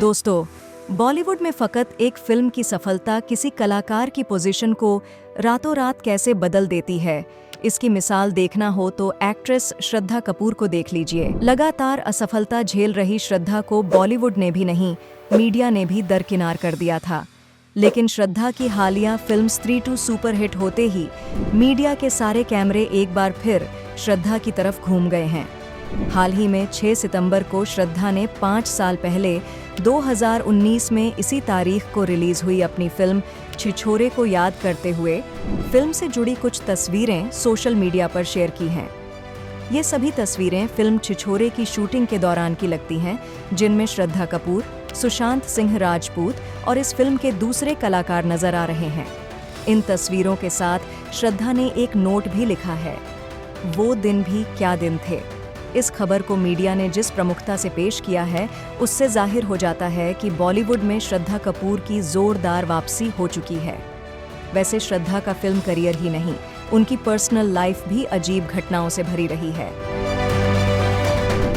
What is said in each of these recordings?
दोस्तों, बॉलीवुड में फकत एक फिल्म की सफलता किसी कलाकार की पोजीशन को रातों रात कैसे बदल देती है, इसकी मिसाल देखना हो तो एक्ट्रेस श्रद्धा कपूर को देख लीजिए। लगातार असफलता झेल रही श्रद्धा को बॉलीवुड ने भी नहीं, मीडिया ने भी दरकिनार कर दिया था। लेकिन श्रद्धा की हालिया फिल्म स्त्री 2 सुपरहिट होते ही मीडिया के सारे कैमरे एक बार फिर श्रद्धा की तरफ घूम गए हैं। हाल ही में 6 सितंबर को श्रद्धा ने 5 साल पहले 2019 में इसी तारीख को रिलीज हुई अपनी फिल्म छिछोरे को याद करते हुए फिल्म से जुड़ी कुछ तस्वीरें सोशल मीडिया पर शेयर की हैं। ये सभी तस्वीरें फिल्म छिछोरे की शूटिंग के दौरान की लगती हैं, जिनमें श्रद्धा कपूर, सुशांत सिंह राजपूत और इस फिल्म के दूसरे कलाकार नजर आ रहे हैं। इन तस्वीरों के साथ श्रद्धा ने एक नोट भी लिखा है, वो दिन भी क्या दिन थे। इस खबर को मीडिया ने जिस प्रमुखता से पेश किया है, उससे जाहिर हो जाता है कि बॉलीवुड में श्रद्धा कपूर की जोरदार वापसी हो चुकी है। वैसे श्रद्धा का फिल्म करियर ही नहीं, उनकी पर्सनल लाइफ भी अजीब घटनाओं से भरी रही है।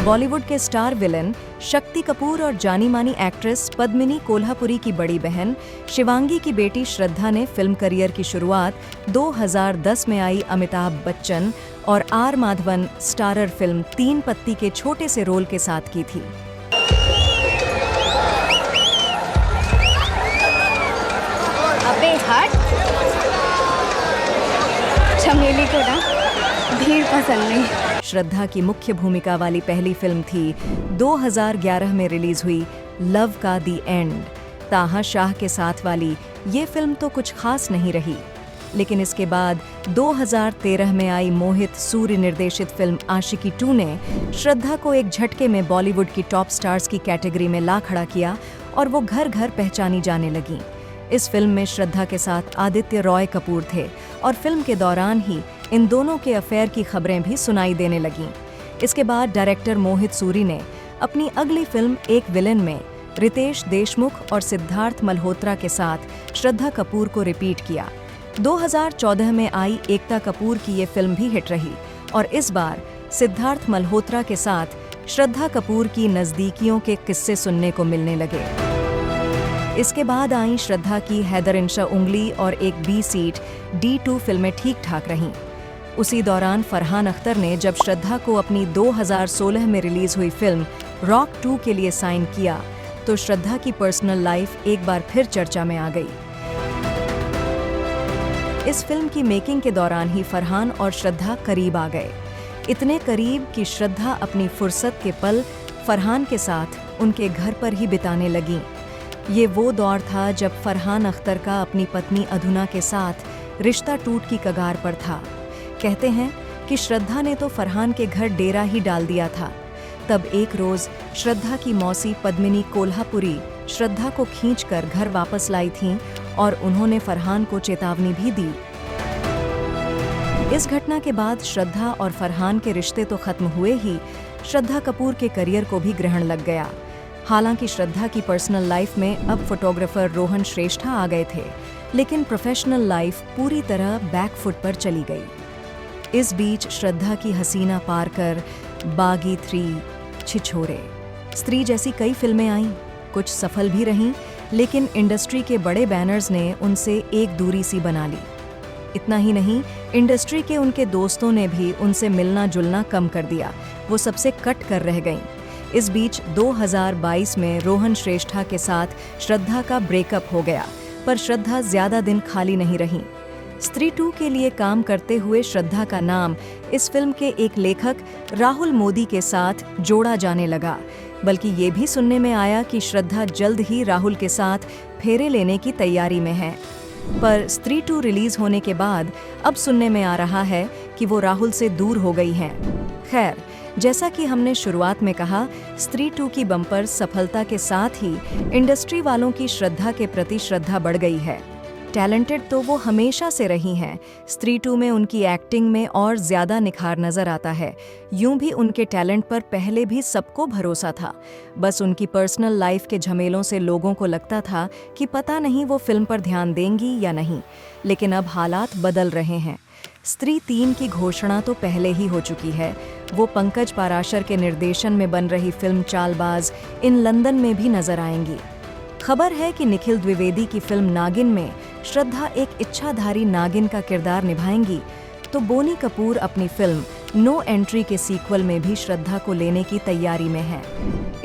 बॉलीवुड के स्टार विलन शक्ति कपूर और जानी मानी एक्ट्रेस पद्मिनी कोल्हापुरी की बड़ी बहन शिवांगी की बेटी श्रद्धा ने फिल्म करियर की शुरुआत 2010 में आई अमिताभ बच्चन और आर माधवन स्टारर फिल्म 3 पत्ती के छोटे से रोल के साथ की थी। अबे हट, चमेली को ना भीड़ पसंद नहीं। श्रद्धा की मुख्य भूमिका वाली पहली फिल्म थी 2011 में रिलीज हुई लव का दी एंड। ताहा शाह के साथ वाली ये फिल्म तो कुछ खास नहीं रही, लेकिन इसके बाद 2013 में आई मोहित सूरी निर्देशित फिल्म आशिकी 2 ने श्रद्धा को एक झटके में बॉलीवुड की टॉप स्टार्स की कैटेगरी में ला खड़ा किया और वो घर घर पहचानी जाने लगी। इस फिल्म में श्रद्धा के साथ आदित्य रॉय कपूर थे और फिल्म के दौरान ही इन दोनों के अफेयर की खबरें भी सुनाई देने लगीं। इसके बाद डायरेक्टर मोहित सूरी ने अपनी अगली फिल्म एक विलेन में रितेश देशमुख और सिद्धार्थ मल्होत्रा के साथ श्रद्धा कपूर को रिपीट किया। 2014 में आई एकता कपूर की ये फिल्म भी हिट रही और इस बार सिद्धार्थ मल्होत्रा के साथ श्रद्धा कपूर की नज़दीकियों के किस्से सुनने को मिलने लगे। इसके बाद आई श्रद्धा की हैदर इंशा उंगली और एक बी सीट D2 फिल्में ठीक ठाक रहीं। उसी दौरान फरहान अख्तर ने जब श्रद्धा को अपनी 2016 में रिलीज हुई फिल्म रॉक 2 के लिए साइन किया, तो श्रद्धा की पर्सनल लाइफ एक बार फिर चर्चा में आ गई। इस फिल्म की मेकिंग के दौरान ही फरहान और श्रद्धा करीब आ गए, इतने करीब कि श्रद्धा अपनी फुर्सत के पल फरहान के साथ उनके घर पर ही बिताने लगीं। ये वो दौर था जब फरहान अख्तर का अपनी पत्नी अधुना के साथ रिश्ता टूट की कगार पर था। कहते हैं कि श्रद्धा ने तो फरहान के घर डेरा ही डाल दिया था। तब एक रोज श्रद्धा की मौसी पद्मिनी कोल्हापुरी श्रद्धा को खींचकर घर वापस लाई थीं और उन्होंने फरहान को चेतावनी भी दी। इस घटना के बाद श्रद्धा और फरहान के रिश्ते तो खत्म हुए ही, श्रद्धा कपूर के करियर को भी ग्रहण लग गया। हालांकि श्रद्धा की पर्सनल लाइफ में अब फोटोग्राफर रोहन श्रेष्ठा आ गए थे, लेकिन प्रोफेशनल लाइफ पूरी तरह बैकफुट पर चली गई। इस बीच श्रद्धा की हसीना पार कर, बागी 3, छिछोरे, स्त्री जैसी कई फिल्में आईं। कुछ सफल भी रहीं, लेकिन इंडस्ट्री के बड़े बैनर्स ने उनसे एक दूरी सी बना ली। इतना ही नहीं, इंडस्ट्री के उनके दोस्तों ने भी उनसे मिलना जुलना कम कर दिया, वो सबसे कट कर रह गईं। इस बीच 2022 में रोहन श्रेष्ठा के साथ श्रद्धा का ब्रेकअप हो गया, पर श्रद्धा ज्यादा दिन खाली नहीं रहीं। स्त्री 2 के लिए काम करते हुए श्रद्धा का नाम इस फिल्म के एक लेखक राहुल मोदी के साथ जोड़ा जाने लगा, बल्कि ये भी सुनने में आया कि श्रद्धा जल्द ही राहुल के साथ फेरे लेने की तैयारी में है। पर स्त्री 2 रिलीज होने के बाद अब सुनने में आ रहा है कि वो राहुल से दूर हो गई हैं। खैर, जैसा कि हमने शुरुआत में कहा, स्त्री 2 की बम्पर सफलता के साथ ही इंडस्ट्री वालों की श्रद्धा के प्रति श्रद्धा बढ़ गई है। टैलेंटेड तो वो हमेशा से रही हैं, स्त्री 2 में उनकी एक्टिंग में और ज्यादा निखार नजर आता है। यूं भी उनके टैलेंट पर पहले भी सबको भरोसा था, बस उनकी पर्सनल लाइफ के झमेलों से लोगों को लगता था कि पता नहीं वो फिल्म पर ध्यान देंगी या नहीं। लेकिन अब हालात बदल रहे हैं। स्त्री 3 की घोषणा तो पहले ही हो चुकी है। वो पंकज पाराशर के निर्देशन में बन रही फिल्म चालबाज इन लंदन में भी नजर आएंगी। खबर है कि निखिल द्विवेदी की फिल्म नागिन में श्रद्धा एक इच्छाधारी नागिन का किरदार निभाएंगी, तो बोनी कपूर अपनी फिल्म नो एंट्री के सीक्वल में भी श्रद्धा को लेने की तैयारी में है।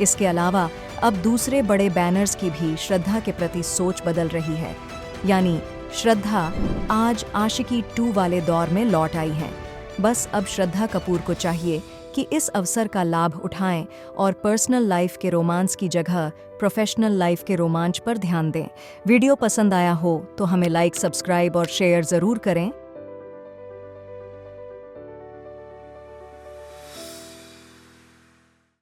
इसके अलावा अब दूसरे बड़े बैनर्स की भी श्रद्धा के प्रति सोच बदल रही है, यानी श्रद्धा आज आशिकी 2 वाले दौर में लौट आई हैं। बस अब श्रद्धा कपूर को चाहिए कि इस अवसर का लाभ उठाएं और पर्सनल लाइफ के रोमांस की जगह प्रोफेशनल लाइफ के रोमांच पर ध्यान दें। वीडियो पसंद आया हो तो हमें लाइक, सब्सक्राइब और शेयर ज़रूर करें।